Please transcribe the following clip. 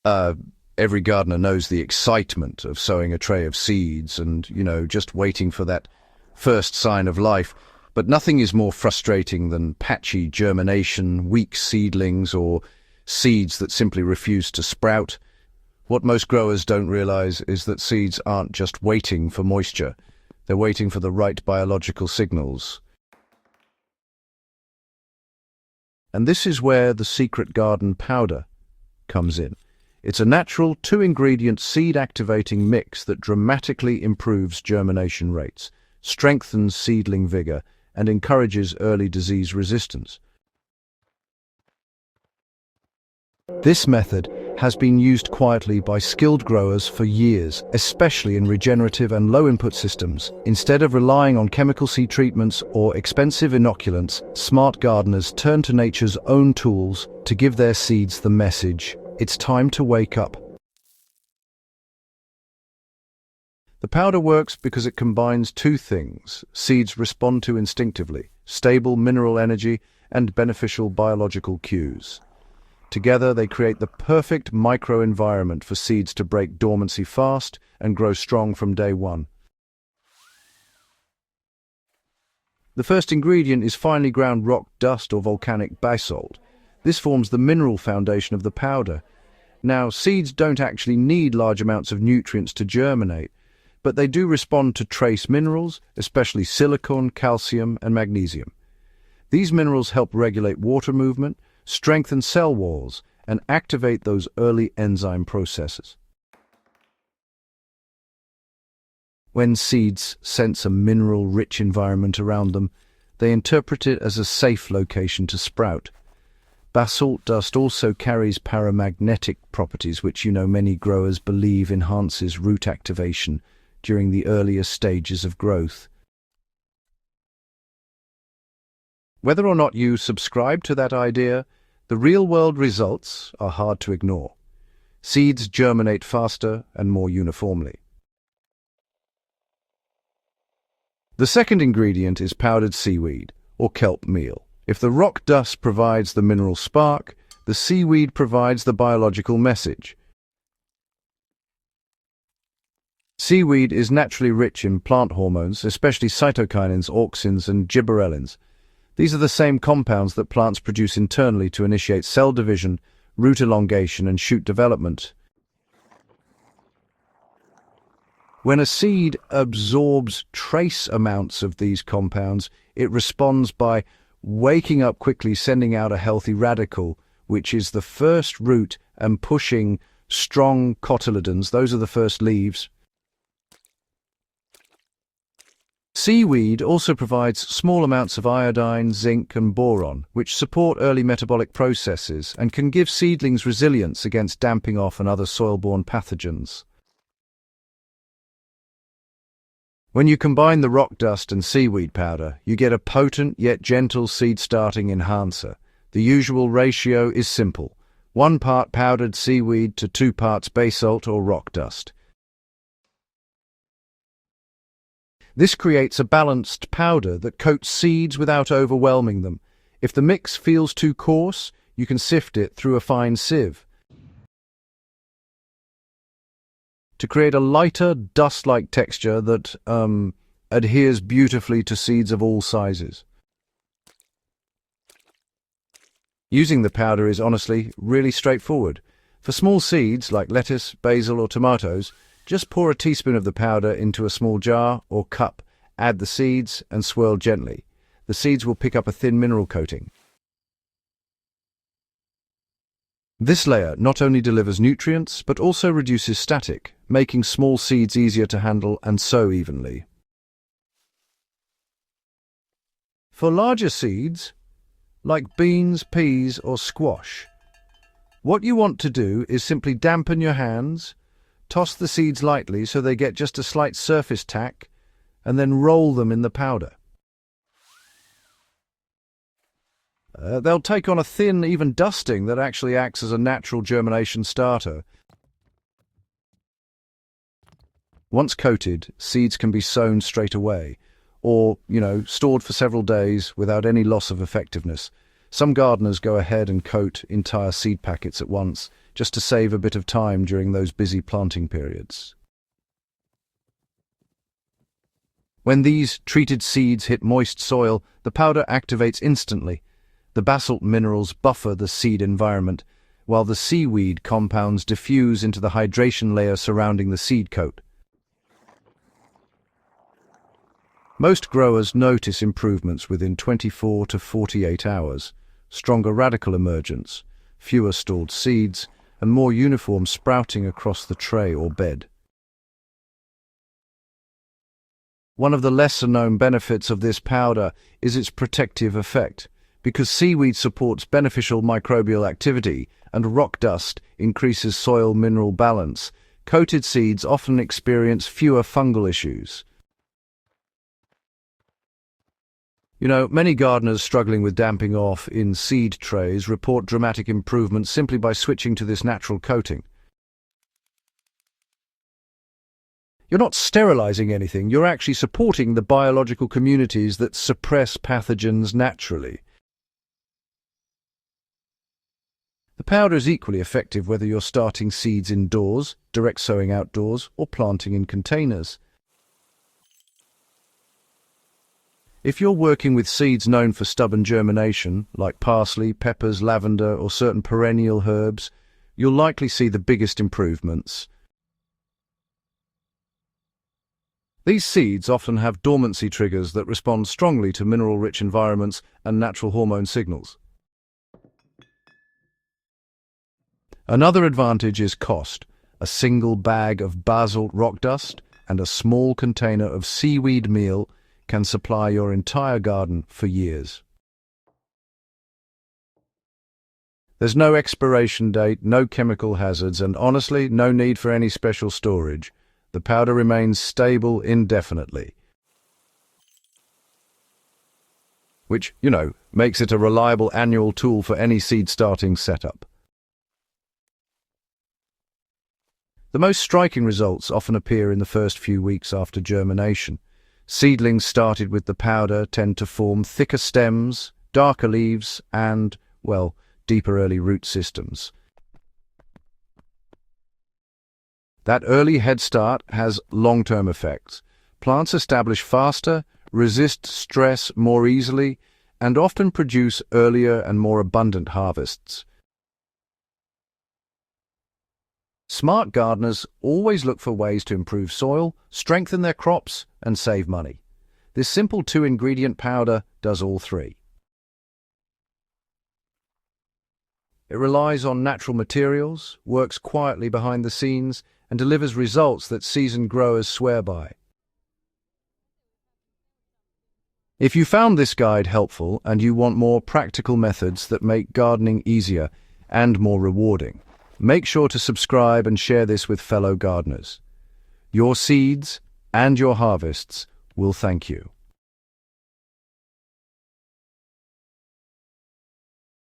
Uh, every gardener knows the excitement of sowing a tray of seeds and, just waiting for that first sign of life. But nothing is more frustrating than patchy germination, weak seedlings, or seeds that simply refuse to sprout. What most growers don't realize is that seeds aren't just waiting for moisture. They're waiting for the right biological signals. And this is where the secret garden powder comes in. It's a natural two-ingredient seed-activating mix that dramatically improves germination rates, strengthens seedling vigor, and encourages early disease resistance. This method has been used quietly by skilled growers for years, especially in regenerative and low-input systems. Instead of relying on chemical seed treatments or expensive inoculants, smart gardeners turn to nature's own tools to give their seeds the message: it's time to wake up. The powder works because it combines two things seeds respond to instinctively: stable mineral energy and beneficial biological cues. Together, they create the perfect microenvironment for seeds to break dormancy fast and grow strong from day one. The first ingredient is finely ground rock dust or volcanic basalt. This forms the mineral foundation of the powder. Now, seeds don't actually need large amounts of nutrients to germinate, but they do respond to trace minerals, especially silicon, calcium, and magnesium. These minerals help regulate water movement, strengthen cell walls, and activate those early enzyme processes. When seeds sense a mineral-rich environment around them, they interpret it as a safe location to sprout. Basalt dust also carries paramagnetic properties, which many growers believe enhances root activation during the earlier stages of growth. Whether or not you subscribe to that idea, the real-world results are hard to ignore. Seeds germinate faster and more uniformly. The second ingredient is powdered seaweed, or kelp meal. If the rock dust provides the mineral spark, the seaweed provides the biological message. Seaweed is naturally rich in plant hormones, especially cytokinins, auxins, and gibberellins. These are the same compounds that plants produce internally to initiate cell division, root elongation, and shoot development. When a seed absorbs trace amounts of these compounds, it responds by waking up quickly, sending out a healthy radical, which is the first root, and pushing strong cotyledons. Those are the first leaves. Seaweed also provides small amounts of iodine, zinc, and boron, which support early metabolic processes and can give seedlings resilience against damping off and other soil-borne pathogens. When you combine the rock dust and seaweed powder, you get a potent yet gentle seed-starting enhancer. The usual ratio is simple: 1 part powdered seaweed to 2 parts basalt or rock dust. This creates a balanced powder that coats seeds without overwhelming them. If the mix feels too coarse, you can sift it through a fine sieve to create a lighter, dust-like texture that adheres beautifully to seeds of all sizes. Using the powder is honestly really straightforward. For small seeds like lettuce, basil, or tomatoes, just pour a teaspoon of the powder into a small jar or cup, add the seeds, and swirl gently. The seeds will pick up a thin mineral coating. This layer not only delivers nutrients, but also reduces static, making small seeds easier to handle and sow evenly. For larger seeds, like beans, peas, or squash, what you want to do is simply dampen your hands, toss the seeds lightly so they get just a slight surface tack, and then roll them in the powder. They'll take on a thin, even dusting that actually acts as a natural germination starter. Once coated, seeds can be sown straight away, or, stored for several days without any loss of effectiveness. Some gardeners go ahead and coat entire seed packets at once, just to save a bit of time during those busy planting periods. When these treated seeds hit moist soil, the powder activates instantly. The basalt minerals buffer the seed environment, while the seaweed compounds diffuse into the hydration layer surrounding the seed coat. Most growers notice improvements within 24 to 48 hours, stronger radical emergence, fewer stalled seeds, and more uniform sprouting across the tray or bed. One of the lesser-known benefits of this powder is its protective effect. Because seaweed supports beneficial microbial activity and rock dust increases soil mineral balance, coated seeds often experience fewer fungal issues. Many gardeners struggling with damping off in seed trays report dramatic improvements simply by switching to this natural coating. You're not sterilizing anything, you're actually supporting the biological communities that suppress pathogens naturally. The powder is equally effective whether you're starting seeds indoors, direct sowing outdoors, or planting in containers. If you're working with seeds known for stubborn germination, like parsley, peppers, lavender, or certain perennial herbs, you'll likely see the biggest improvements. These seeds often have dormancy triggers that respond strongly to mineral-rich environments and natural hormone signals. Another advantage is cost. A single bag of basalt rock dust and a small container of seaweed meal can supply your entire garden for years. There's no expiration date, no chemical hazards, and honestly, no need for any special storage. The powder remains stable indefinitely, which, makes it a reliable annual tool for any seed starting setup. The most striking results often appear in the first few weeks after germination. Seedlings started with the powder tend to form thicker stems, darker leaves, and, deeper early root systems. That early head start has long-term effects. Plants establish faster, resist stress more easily, and often produce earlier and more abundant harvests. Smart gardeners always look for ways to improve soil, strengthen their crops, and save money. This simple 2-ingredient powder does all three. It relies on natural materials, works quietly behind the scenes, and delivers results that seasoned growers swear by. If you found this guide helpful and you want more practical methods that make gardening easier and more rewarding, make sure to subscribe and share this with fellow gardeners. Your seeds and your harvests will thank you.